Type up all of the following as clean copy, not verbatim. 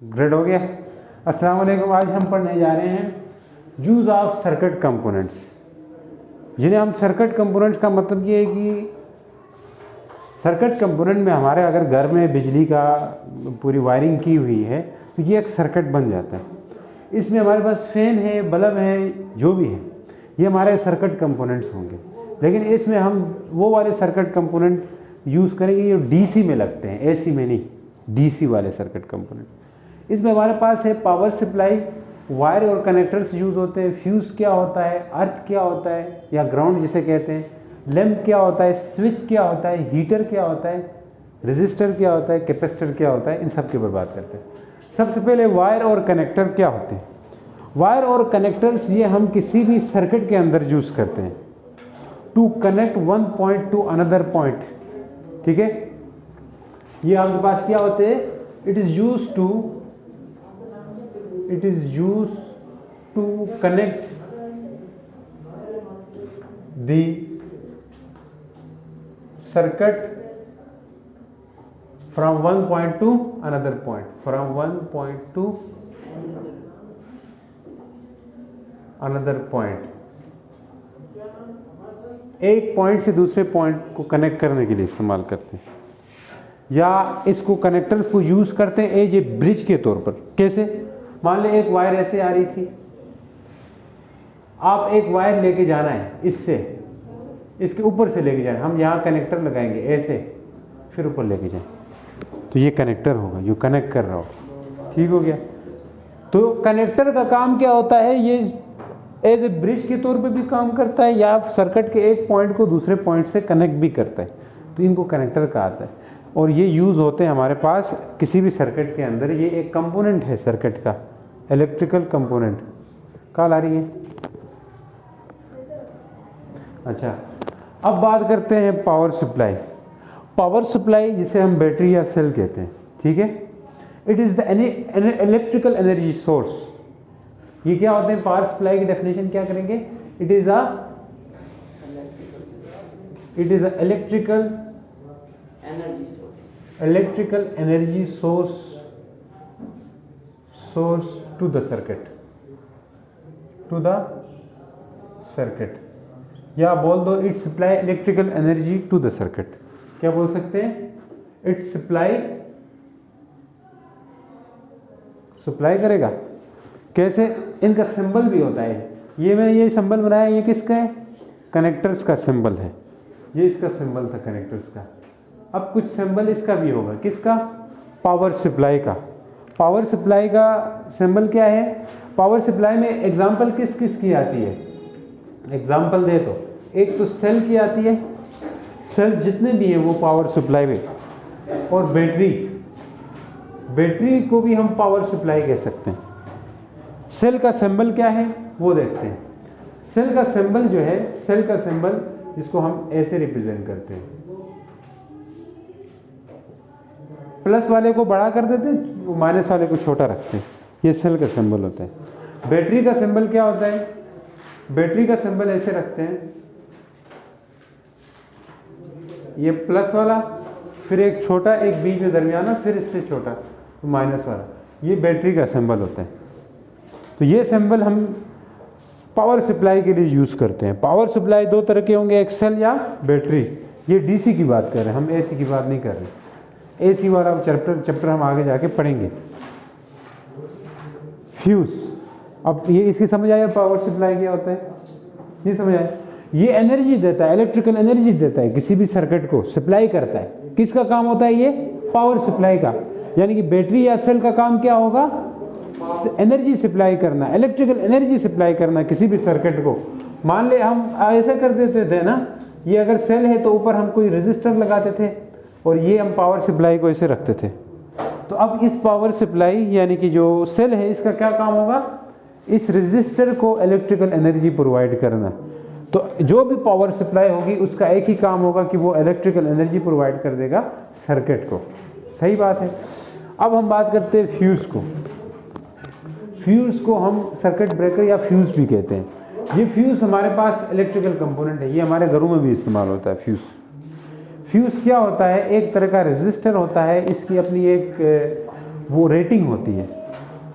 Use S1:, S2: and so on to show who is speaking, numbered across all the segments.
S1: Grade हो गया। अस्सलाम वालेकुम। आज हम पढ़ने जा रहे हैं यूज़ ऑफ सर्किट कंपोनेंट्स, जिन्हें हम सर्किट कंपोनेंट्स का मतलब ये है कि सर्किट कंपोनेंट में हमारे अगर घर में बिजली का पूरी वायरिंग की हुई है तो ये एक सर्किट बन जाता है। इसमें हमारे पास फैन है, बल्ब है, जो भी है, ये हमारे सर्किट कंपोनेंट्स होंगे। लेकिन इसमें हम वो वाले सर्किट कंपोनेंट यूज़ करेंगे जो डीसी में लगते हैं, एसी में नहीं, डीसी वाले सर्किट कंपोनेंट। इसमें हमारे पास है पावर सप्लाई, वायर और कनेक्टर्स यूज़ होते हैं, फ्यूज़ क्या होता है, अर्थ क्या होता है या ग्राउंड जिसे कहते हैं, लैंप क्या होता है, स्विच क्या होता है, हीटर क्या होता है, रेजिस्टर क्या होता है, कैपेसिटर क्या होता है, इन सब के ऊपर बात करते हैं। सबसे पहले वायर और कनेक्टर क्या होते हैं। वायर और कनेक्टर्स ये हम किसी भी सर्किट के अंदर यूज़ करते हैं to connect one point to another point. ठीक है, ये आपके पास क्या होते हैं, it is use to connect the circuit from one point to another point, from one point to another point, एक पॉइंट से दूसरे पॉइंट को कनेक्ट करने के लिए इस्तेमाल करते हैं, या इसको कनेक्टर्स को यूज करते हैं एज ए ब्रिज के तौर पर। कैसे, मान लो एक वायर ऐसे आ रही थी, आप एक वायर लेके जाना है, इससे इसके ऊपर से लेके जाना, हम यहाँ कनेक्टर लगाएंगे ऐसे, फिर ऊपर लेके जाएं तो ये कनेक्टर होगा, जो कनेक्ट कर रहा हो। ठीक हो गया। तो कनेक्टर का काम क्या होता है, ये एज ए ब्रिज के तौर पे भी काम करता है या सर्किट के एक पॉइंट को दूसरे पॉइंट से कनेक्ट भी करता है, तो इनको कनेक्टर कहता है। और ये यूज़ होते हैं हमारे पास किसी भी सर्किट के अंदर। ये एक कंपोनेंट है सर्किट का, इलेक्ट्रिकल कंपोनेंट। कॉल आ रही है? अच्छा, अब बात करते हैं पावर सप्लाई। पावर सप्लाई जिसे हम बैटरी या सेल कहते हैं, ठीक है, it is the electrical energy source. ये क्या होते हैं, पावर सप्लाई की डेफिनेशन क्या करेंगे, it is a electrical energy source to the circuit, या बोल दो it supply electrical energy to the circuit. क्या बोल सकते हैं, इट सप्लाई करेगा। कैसे, इनका सिंबल भी होता है। ये सिंबल बनाया, ये किसका है, कनेक्टर्स का सिंबल है। ये इसका सिंबल था कनेक्टर्स का। अब कुछ सिंबल इसका भी होगा, किसका, पावर सप्लाई का। पावर सप्लाई का सिंबल क्या है, पावर सप्लाई में एग्जांपल किस किस की आती है, एग्जांपल दे तो एक तो सेल की आती है, सेल जितने भी हैं वो पावर सप्लाई में, और बैटरी को भी हम पावर सप्लाई कह सकते हैं। सेल का सिंबल क्या है वो देखते हैं। सेल का सिंबल जो है, सेल का सिंबल जिसको हम ऐसे रिप्रेजेंट करते हैं, प्लस वाले को बड़ा कर देते हैं, वो माइनस वाले को छोटा रखते हैं। ये सेल का सिंबल होता है। बैटरी का सिंबल क्या होता है, बैटरी का सिंबल ऐसे रखते हैं, ये प्लस वाला, फिर एक छोटा, एक बीच में दरमियाना, फिर इससे छोटा माइनस वाला, ये बैटरी का सिंबल होता है। तो ये सिंबल हम पावर सप्लाई के लिए यूज़ करते हैं। पावर सप्लाई दो तरह के होंगे, एक सेल या बैटरी। ये डीसी की बात कर रहे हैं, हम एसी की बात नहीं कर रहे। एसी वाला चैप्टर हम आगे जाके पढ़ेंगे। फ्यूज, अब ये इसकी समझ आया पावर सप्लाई क्या होता है, ये समझ आया। ये एनर्जी देता है, इलेक्ट्रिकल एनर्जी देता है, किसी भी सर्किट को सप्लाई करता है। किसका काम होता है, ये पावर सप्लाई का। यानी कि बैटरी या सेल का काम क्या होगा, एनर्जी सप्लाई करना, इलेक्ट्रिकल एनर्जी सप्लाई करना किसी भी सर्किट को। मान ले हम ऐसा कर देते थे ना, ये अगर सेल है तो ऊपर हम कोई रेजिस्टर लगाते थे और ये हम पावर सप्लाई को ऐसे रखते थे। तो अब इस पावर सप्लाई यानी कि जो सेल है, इसका क्या काम होगा, इस रेजिस्टर को इलेक्ट्रिकल एनर्जी प्रोवाइड करना। तो जो भी पावर सप्लाई होगी उसका एक ही काम होगा कि वो इलेक्ट्रिकल एनर्जी प्रोवाइड कर देगा सर्किट को। सही बात है। अब हम बात करते हैं फ्यूज़ को। फ्यूज़ को हम सर्किट ब्रेकर या फ्यूज़ भी कहते हैं। ये फ्यूज़ हमारे पास इलेक्ट्रिकल कंपोनेंट है, ये हमारे घरों में भी इस्तेमाल होता है। फ्यूज़ क्या होता है, एक तरह का रेजिस्टर होता है, इसकी अपनी एक वो रेटिंग होती है,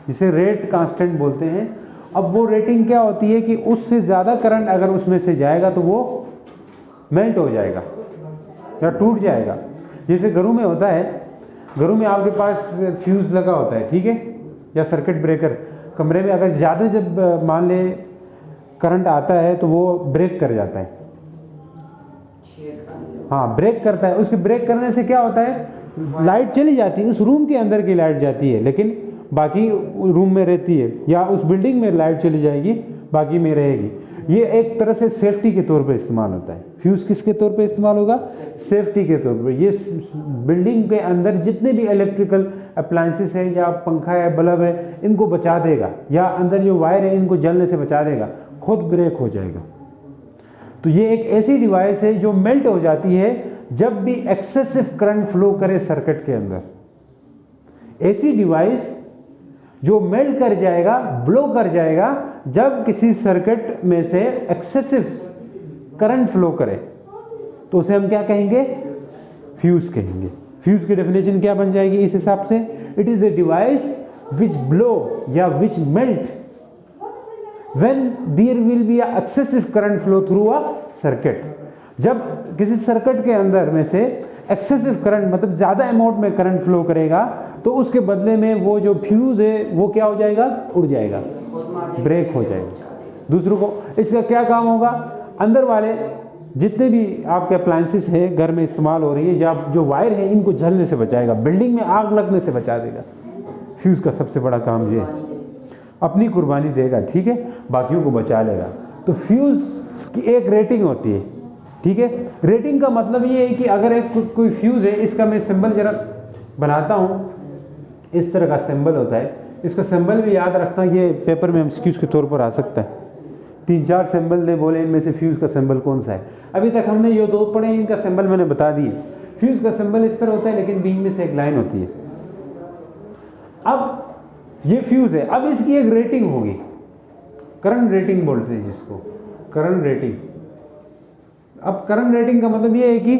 S1: जिसे रेट कांस्टेंट बोलते हैं। अब वो रेटिंग क्या होती है कि उससे ज़्यादा करंट अगर उसमें से जाएगा तो वो मेल्ट हो जाएगा या टूट जाएगा। जैसे घरों में होता है, घरों में आपके पास फ्यूज़ लगा होता है, ठीक है, या सर्किट ब्रेकर। कमरे में अगर ज़्यादा जब मान ले करंट आता है तो वो ब्रेक कर जाता है, हाँ ब्रेक करता है। उसके ब्रेक करने से क्या होता है, लाइट चली जाती है, उस रूम के अंदर की लाइट जाती है लेकिन बाकी रूम में रहती है, या उस बिल्डिंग में लाइट चली जाएगी बाकी में रहेगी। ये एक तरह से सेफ्टी के तौर पे इस्तेमाल होता है। फ्यूज़ किसके तौर पे इस्तेमाल होगा, सेफ्टी के तौर पे। ये बिल्डिंग के अंदर जितने भी इलेक्ट्रिकल अप्लायंसेस हैं या पंखा है, बल्ब है, इनको बचा देगा, या अंदर जो वायर है इनको जलने से बचा देगा, खुद ब्रेक हो जाएगा। तो ये एक ऐसी डिवाइस है जो मेल्ट हो जाती है जब भी एक्सेसिव करंट फ्लो करे सर्किट के अंदर। ऐसी डिवाइस जो मेल्ट कर जाएगा, ब्लो कर जाएगा जब किसी सर्किट में से एक्सेसिव करंट फ्लो करे, तो उसे हम क्या कहेंगे, फ्यूज कहेंगे। फ्यूज की डेफिनेशन क्या बन जाएगी इस हिसाब से, it is a device which blow या विच melt when there will be a excessive current flow through a circuit। जब किसी सर्किट के अंदर में से एक्सेसिव करंट मतलब ज़्यादा अमाउंट में करंट फ्लो करेगा तो उसके बदले में वो जो फ्यूज़ है वो क्या हो जाएगा, उड़ जाएगा, ब्रेक हो जाएगा। दूसरों को इसका क्या काम होगा, अंदर वाले जितने भी आपके अप्लायंसेस हैं घर में इस्तेमाल हो रही है, या जो वायर है इनको जलने से बचाएगा, बिल्डिंग में आग लगने से बचा देगा। फ्यूज़ का सबसे बड़ा काम ये है, अपनी कुर्बानी देगा, ठीक है, बाकियों को बचा लेगा। तो फ्यूज़ की एक रेटिंग होती है, ठीक है। रेटिंग का मतलब ये है कि अगर एक कोई फ्यूज़ है, इसका मैं सिंबल जरा बनाता हूँ, इस तरह का सिंबल होता है। इसका सिंबल भी याद रखना, ये पेपर में एमसीक्यूज़ के तौर पर आ सकता है। 3-4 सिंबल दे, बोले इनमें से फ्यूज़ का सिंबल कौन सा है। अभी तक हमने ये 2 पढ़े, इनका सिंबल मैंने बता दिए। फ्यूज़ का सिंबल इस तरह होता है लेकिन बीच में से एक लाइन होती है। अब ये फ्यूज़ है, अब इसकी एक रेटिंग होगी, करंट रेटिंग बोलते हैं जिसको, करंट रेटिंग। अब करंट रेटिंग का मतलब ये है कि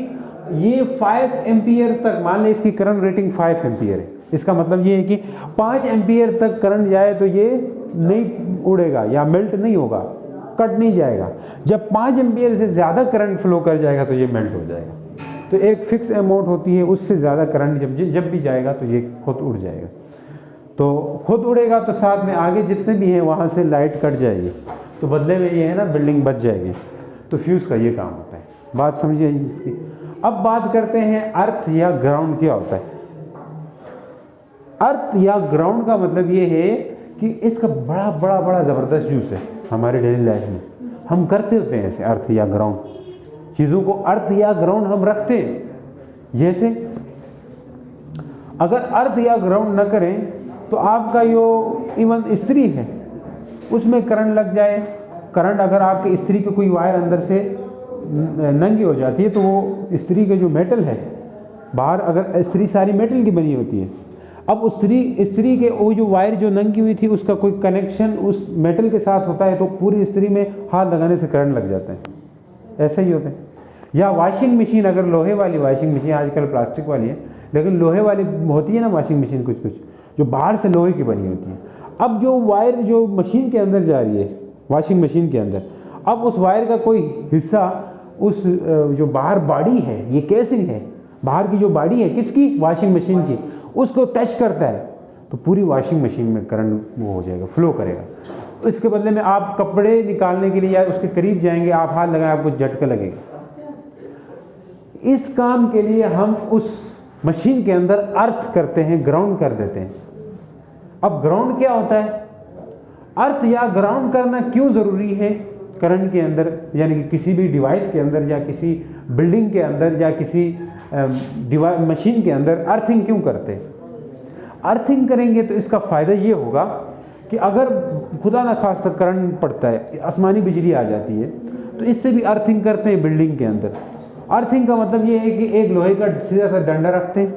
S1: ये 5 एम्पियर तक, मान लें इसकी करंट रेटिंग 5 एम्पियर है, इसका मतलब ये है कि 5 एम्पियर तक करंट जाए तो ये नहीं उड़ेगा या मेल्ट नहीं होगा, कट नहीं जाएगा। जब 5 एम्पियर से ज़्यादा करंट फ्लो कर जाएगा तो ये मेल्ट हो जाएगा। तो एक फिक्स अमाउंट होती है, उससे ज़्यादा करंट जब भी जाएगा तो ये खुद उड़ जाएगा। तो खुद उड़ेगा तो साथ में आगे जितने भी हैं वहाँ से लाइट कट जाएगी, तो बदले में ये है ना बिल्डिंग बच जाएगी। तो फ्यूज़ का ये काम होता है। बात समझिए इसकी। अब बात करते हैं अर्थ या ग्राउंड क्या होता है। अर्थ या ग्राउंड का मतलब ये है कि इसका बड़ा बड़ा बड़ा ज़बरदस्त यूज़ है हमारे डेली लाइफ में। हम करते होते हैं ऐसे अर्थ या ग्राउंड, चीज़ों को अर्थ या ग्राउंड हम रखते हैं। जैसे अगर अर्थ या ग्राउंड न करें तो आपका जो इवन इस्त्री है उसमें करंट लग जाए, करंट अगर आपके इस्त्री के कोई वायर अंदर से नंगी हो जाती है तो वो इस्त्री के जो मेटल है बाहर, अगर इस्त्री सारी मेटल की बनी होती है, अब उस इस्त्री के वो जो वायर जो नंगी हुई थी उसका कोई कनेक्शन उस मेटल के साथ होता है तो पूरी इस्त्री में हाथ लगाने से करंट लग जाता है, ऐसा ही होता है। या वॉशिंग मशीन, अगर लोहे वाली वॉशिंग मशीन, आजकल प्लास्टिक वाली है लेकिन लोहे वाली होती है ना वॉशिंग मशीन, कुछ कुछ जो बाहर से लोहे की बनी होती है। अब जो वायर जो मशीन के अंदर जा रही है, वॉशिंग मशीन के अंदर, अब उस वायर का कोई हिस्सा उस जो बाहर बॉडी है, ये केसिंग है, बाहर की जो बॉडी है किसकी, वॉशिंग मशीन की, उसको टच करता है तो पूरी वॉशिंग मशीन में करंट वो हो जाएगा, फ्लो करेगा। इसके बदले में आप कपड़े निकालने के लिए या उसके करीब जाएंगे, आप हाथ लगाएं, आपको झटका लगेगा। इस काम के लिए हम उस मशीन के अंदर अर्थ करते हैं, ग्राउंड कर देते हैं। अब ग्राउंड क्या होता है, अर्थ या ग्राउंड करना क्यों ज़रूरी है करंट के अंदर, यानी कि किसी भी डिवाइस के अंदर या किसी बिल्डिंग के अंदर या किसी मशीन के अंदर अर्थिंग क्यों करते हैं। अर्थिंग करेंगे तो इसका फ़ायदा ये होगा कि अगर खुदा न खास्ता करंट पड़ता है, आसमानी बिजली आ जाती है, तो इससे भी अर्थिंग करते हैं बिल्डिंग के अंदर। अर्थिंग का मतलब ये है कि एक लोहे का सीधा सा डंडा रखते हैं,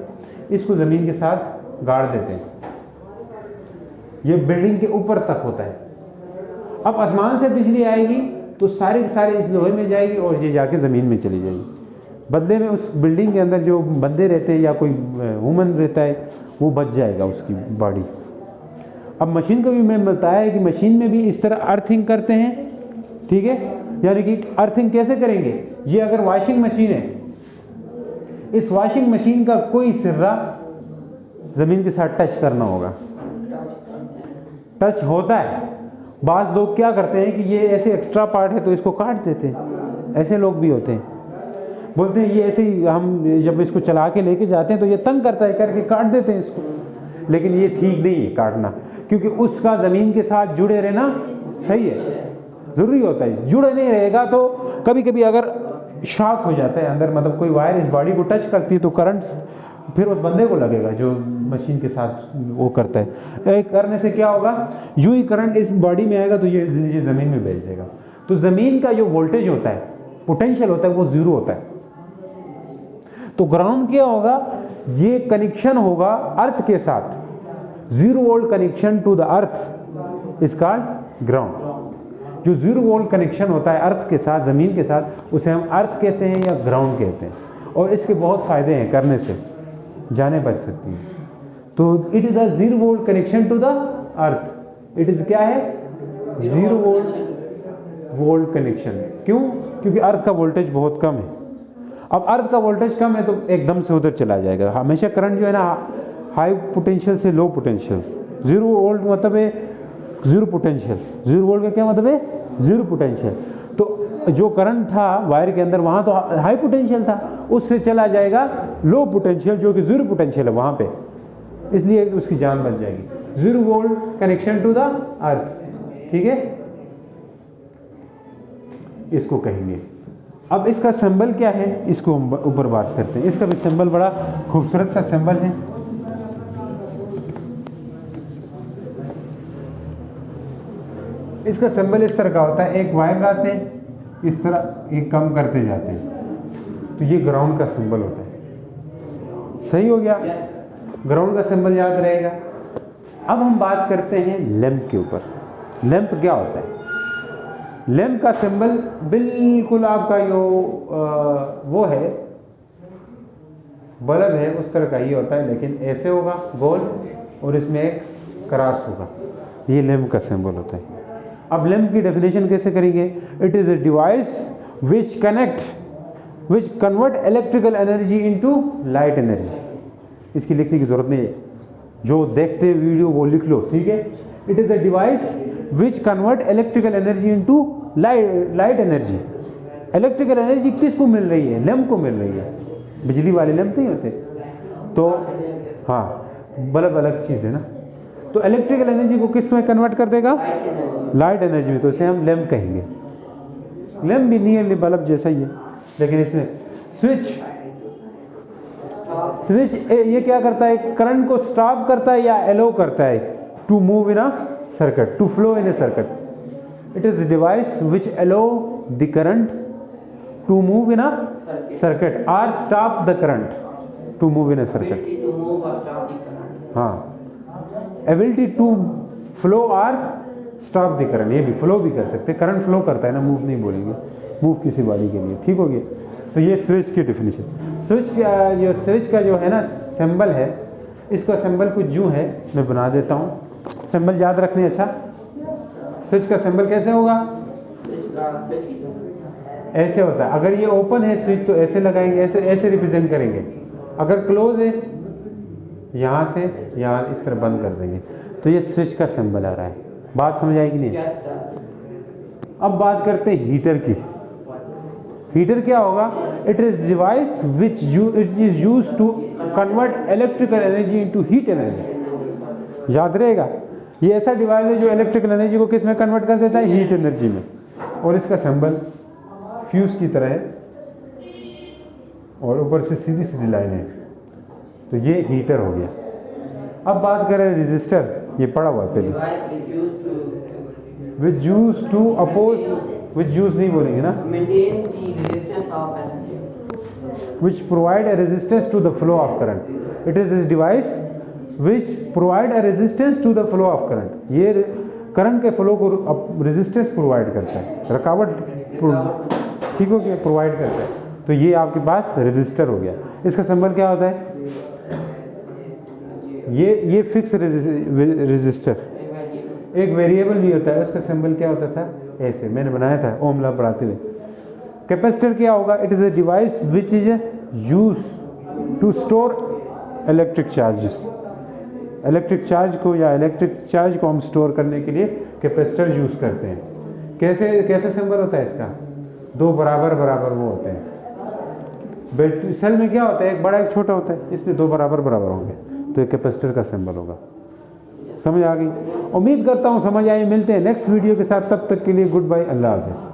S1: इसको ज़मीन के साथ गाड़ देते हैं, ये बिल्डिंग के ऊपर तक होता है। अब आसमान से बिजली आएगी तो सारी इस लोहे में जाएगी और ये जाके ज़मीन में चली जाएगी। बदले में उस बिल्डिंग के अंदर जो बंदे रहते हैं या कोई वुमन रहता है वो बच जाएगा उसकी बॉडी। अब मशीन को भी मैंने बताया है कि मशीन में भी इस तरह अर्थिंग करते हैं, ठीक है। यानी कि अर्थिंग कैसे करेंगे, ये अगर वॉशिंग मशीन है, इस वॉशिंग मशीन का कोई सिर्रा ज़मीन के साथ टच करना होगा, टच होता है। बाज़ लोग क्या करते हैं कि ये ऐसे एक्स्ट्रा पार्ट है तो इसको काट देते हैं, ऐसे लोग भी होते हैं, बोलते हैं ये ऐसे ही, हम जब इसको चला के लेके जाते हैं तो ये तंग करता है करके काट देते हैं इसको, लेकिन ये ठीक नहीं है काटना, क्योंकि उसका ज़मीन के साथ जुड़े रहना सही है, ज़रूरी होता है। जुड़े नहीं रहेगा तो कभी कभी अगर शॉक हो जाता है अंदर, मतलब कोई वायर इस बॉडी को टच करती है तो करंट फिर उस बंदे को लगेगा जो मशीन के साथ वो करता है। एक करने से क्या होगा, यूं ही करंट इस बॉडी में आएगा तो ये ज़मीन में भेज देगा। तो ज़मीन का जो वोल्टेज होता है, पोटेंशियल होता है, वो ज़ीरो होता है। तो ग्राउंड क्या होगा, ये कनेक्शन होगा अर्थ के साथ, 0 volt connection to the earth is called ground. जो 0 वोल्ट कनेक्शन होता है अर्थ के साथ, ज़मीन के साथ, उसे हम अर्थ कहते हैं या ग्राउंड कहते हैं। और इसके बहुत फ़ायदे हैं, करने से जाने बच सकती हैं। तो it is a 0 volt connection to the earth. It is क्या है, 0 वोल्ट कनेक्शन। क्यों, क्योंकि अर्थ का वोल्टेज बहुत कम है। अब अर्थ का वोल्टेज कम है तो एकदम से उधर चला जाएगा। हमेशा करंट जो है ना, हाई पोटेंशियल से लो पोटेंशियल। 0 वोल्ट मतलब है 0 पोटेंशियल, 0 वोल्ट का क्या मतलब है, 0 पोटेंशियल। तो जो करंट था वायर के अंदर, वहाँ तो हाई पोटेंशियल था, उससे चला जाएगा लो पोटेंशियल जो कि 0 पोटेंशियल है वहाँ पे, इसलिए उसकी जान बच जाएगी। 0 volt connection to the earth, ठीक है, इसको कहेंगे। अब इसका सिंबल क्या है, इसको हम ऊपर बात करते हैं। इसका भी सिंबल बड़ा खूबसूरत सा सिंबल है। इसका सिंबल इस तरह का होता है, एक वायर लाते हैं, इस तरह एक कम करते जाते हैं, तो ये ग्राउंड का सिंबल होता है। सही हो गया, ग्राउंड का सिंबल याद रहेगा। अब हम बात करते हैं लैंप के ऊपर। लैंप क्या होता है, लैंप का सिंबल बिल्कुल आपका जो वो है बल्ब है उस तरह का ही होता है, लेकिन ऐसे होगा गोल और इसमें एक क्रॉस होगा, ये लैंप का सिंबल होता है। अब लैंप की डेफिनेशन कैसे करेंगे, it is a device which convert electrical energy into light energy. इसकी लिखने की जरूरत नहीं है, जो देखते हैं वीडियो वो लिख लो, ठीक है। It is a device which convert electrical energy into light energy. Electrical energy किसको मिल रही है, लैंप को मिल रही है। बिजली वाले लैंप नहीं होते, तो हाँ, बल्ब अलग चीज़ है ना। तो इलेक्ट्रिकल एनर्जी को किस में कन्वर्ट कर देगा, लाइट एनर्जी में, तो इसे हम लैंप कहेंगे। लैंप भी नियरली बल्ब जैसा ही है, लेकिन इसमें स्विच ये क्या करता है, करंट को स्टॉप करता है या एलो करता है, to move in a circuit, to flow in a circuit. It is device which allow the current to move in a circuit और stop the current to move in a circuit. हाँ, ability to flow और stop the current, ये भी flow भी कर सकते, current flow करता है ना, मूव नहीं बोलेंगे, मूव किसी बॉडी के लिए, ठीक हो गया। तो ये स्विच की डेफिनेशन। स्विच का जो है ना सिंबल है, इसका सिंबल कुछ यूँ है, मैं बना देता हूँ, सिंबल याद रखने। अच्छा, स्विच का सिंबल कैसे होगा, ऐसे होता है। अगर ये ओपन है स्विच तो ऐसे लगाएंगे, ऐसे रिप्रेजेंट करेंगे। अगर क्लोज है यहाँ से यहाँ इस तरह बंद कर देंगे, तो ये स्विच का सिंबल आ रहा है। बात समझ आएगी नहीं। अब बात करते हैं हीटर की। हीटर क्या होगा, it is device which it is used to convert electrical energy into heat energy. याद रहेगा, ये ऐसा डिवाइस है जो इलेक्ट्रिकल एनर्जी को किस में कन्वर्ट कर देता है, हीट एनर्जी में। और इसका सिंबल फ्यूज की तरह है और ऊपर से सीधी सीधी लाइन है, तो ये हीटर हो गया। अब बात करें रेजिस्टर, ये पड़ा हुआ है पहले, which use to oppose, which use नहीं बोलेंगे ना, which provide a resistance to the flow of current. It is this device which provide a resistance to the flow of current. ये करंट के फ्लो को रेजिस्टेंस प्रोवाइड करता है, रुकावट, ठीक हो गया, प्रोवाइड करता है। तो ये आपके पास रेजिस्टर हो गया। इसका सिंबल क्या होता है? ये फिक्स रेजिस्टर। एक वेरिएबल भी होता है, उसका सिंबल क्या होता था? ऐसे मैंने बनाया था ओम लॉ पढ़ाते हुए। कैपेसिटर क्या होगा? It is a device which is use to store electric charges. Electric charge को या इलेक्ट्रिक चार्ज को हम स्टोर करने के लिए कैपेसिटर यूज़ करते हैं। कैसे सिंबल होता है इसका? दो बराबर बराबर वो होते हैं। बैटरी सेल में क्या होता है? एक बड़ा एक छोटा होता है, इसलिए दो बराबर बराबर होंगे, तो ये कैपेसिटर का सिंबल होगा। समझ आ गई? उम्मीद करता हूँ समझ आई। मिलते हैं नेक्स्ट वीडियो के साथ, तब तक के लिए गुड बाय, अल्लाह हाफ़िज़।